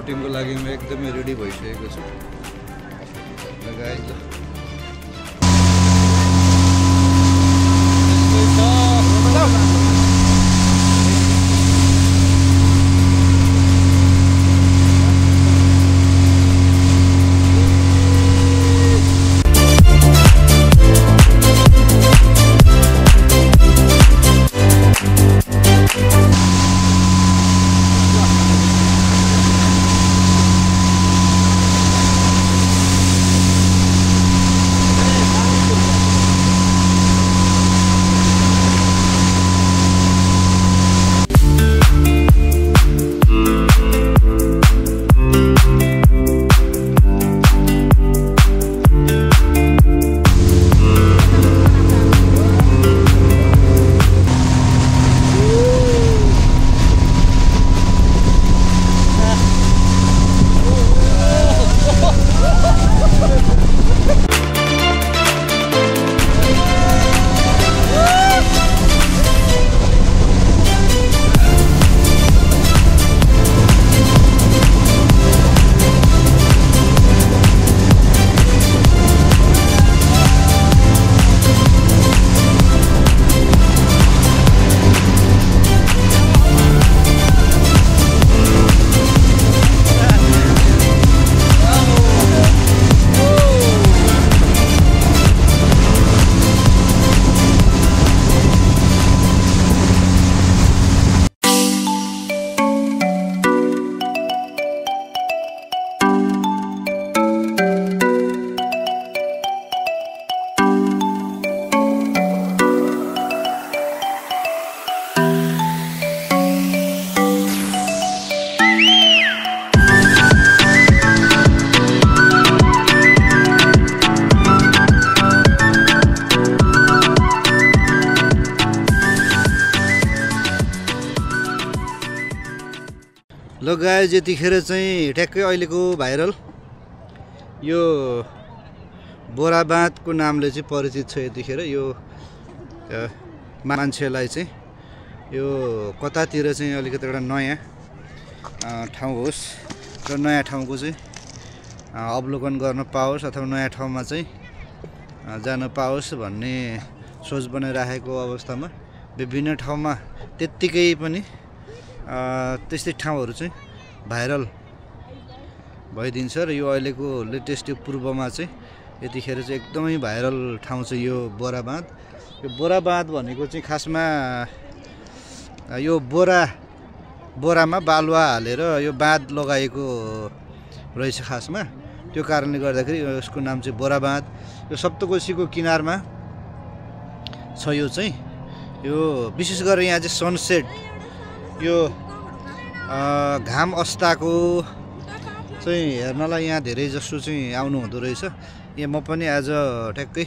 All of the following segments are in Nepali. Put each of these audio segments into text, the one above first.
बोटिङको लागि म एकदमै रेडी भइसकेको छु गाइज। ल गाइज यतिखेर चाहिँ ठ्याक्कै अहिलेको भाइरल यो बोरा बाँधको नामले चाहिँ परिचित छ यतिखेर। यो मान्छेलाई चाहिँ यो कतातिर चाहिँ अलिकति एउटा नयाँ ठाउँ होस् र नयाँ ठाउँको चाहिँ अवलोकन गर्न पाओस् अथवा नयाँ ठाउँमा चाहिँ जान पाओस् भन्ने सोच बनाइराखेको अवस्थामा विभिन्न ठाउँमा त्यत्तिकै पनि त्यस्तै ठाउँहरू चाहिँ भाइरल भइदिन्छ र यो अहिलेको लेटेस्ट यो पूर्वमा चाहिँ यतिखेर चाहिँ एकदमै भाइरल ठाउँ चाहिँ यो बोरा बाँध। यो बोरा बाँध भनेको चाहिँ खासमा यो बोरामा बालुवा हालेर यो बाँध लगाएको रहेछ खासमा। त्यो कारणले गर्दाखेरि यसको नाम चाहिँ बोरा बाँध। यो सप्तकोशीको किनारमा छ यो चाहिँ। यो विशेष गरेर यहाँ चाहिँ सनसेट यो घाम अस्ताको चाहिँ हेर्नलाई यहाँ धेरै जसो चाहिँ आउनु हुँदो रहेछ। यहाँ म पनि आज ठ्याक्कै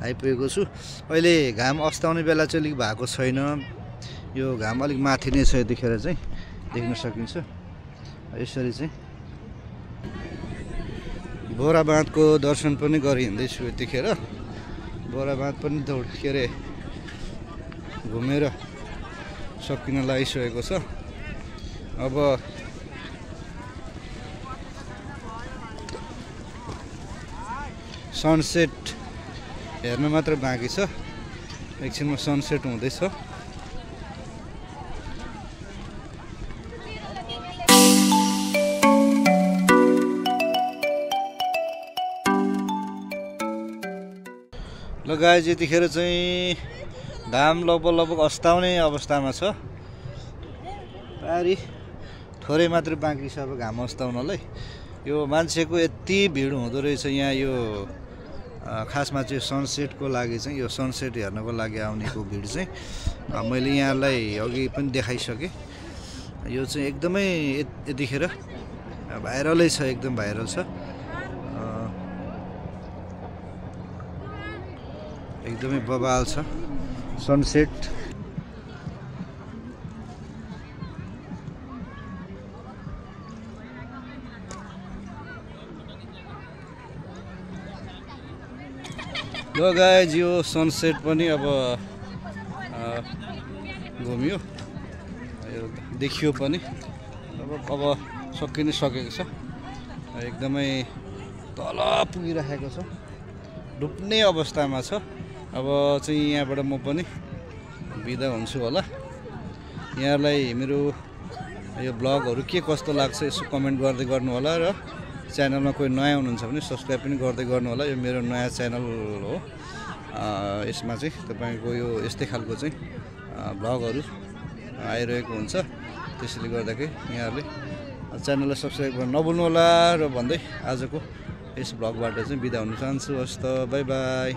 आइपुगेको छु। अहिले घाम अस्ताउने बेला चाहिँ अलिक भएको छैन, यो घाम अलिक माथि नै छ यतिखेर चाहिँ देख्न सकिन्छ। यसरी चाहिँ बोरा बाँधको दर्शन पनि गरी हिँड्दैछु यतिखेर। बोरा बाँध पनि के अरे घुमेर सकिन लागिसकेको छ। अब सनसेट हेर्न मात्र बाँकी छ, एकछिनमा सनसेट हुँदैछ। ल गाइज यतिखेर चाहिँ घाम लगभग अस्ताउने अवस्थामा छ। पारी थोरै मात्र बाँकी छ अब घाम अस्ताउनलाई। यो मान्छेको यति भिड हुँदो रहेछ यहाँ। यो खासमा चाहिँ सनसेटको लागि चाहिँ यो सनसेट हेर्नको लागि आउनेको भिड चाहिँ मैले यहाँलाई अघि पनि देखाइसकेँ। यो चाहिँ एकदमै यतिखेर भाइरलै छ, एकदम भाइरल छ, एकदमै बवाल छ सनसेट। ल गाइज यो सनसेट पनि अब घुम्यो, यो देखियो पनि। अब सकिनै सकेको छ एकदमै तल पुगिराखेको छ डुब्ने अवस्थामा छ अब चाहिँ यहाँबाट म पनि बिदा हुन्छु होला यहाँलाई मेरो यो ब्लगहरु के कस्तो लाग्छ यसो कमेन्ट गर्दै गर्नु होला र च्यानलमा कोही नयाँ हुनुहुन्छ भने सब्स्क्राइब पनि गर्दै गर्नु होला यो मेरो नयाँ च्यानल हो यसमा चाहिँ तपाईको यो यस्तै खालको चाहिँ ब्लगहरु आइरहेको हुन्छ त्यसैले गर्दाखेरि यहाँहरुले च्यानललाई सब्स्क्राइब गर्न नभुल्नु होला र भन्दै आजको यस ब्लगबाट चाहिँ बिदा हुन चाहन्छु हस्त बाइ बाइ